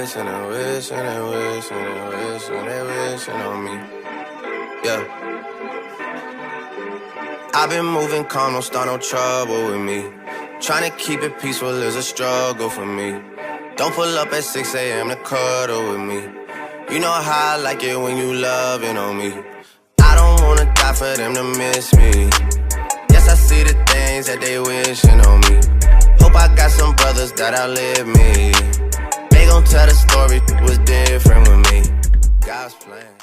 wish, and they wish, and they wish, and they wish, and they wishing on me. Yeah. I've been moving calm, don't start no trouble with me. Trying to keep it peaceful is a struggle for me. Don't pull up at 6 a.m. to cuddle with me. You know how I like it when you loving on me. I don't wanna die for them to miss me. Yes, I see the things that they wishing on me. Hope I got some brothers that outlive me. They gon' tell the story was different with me. God's plan.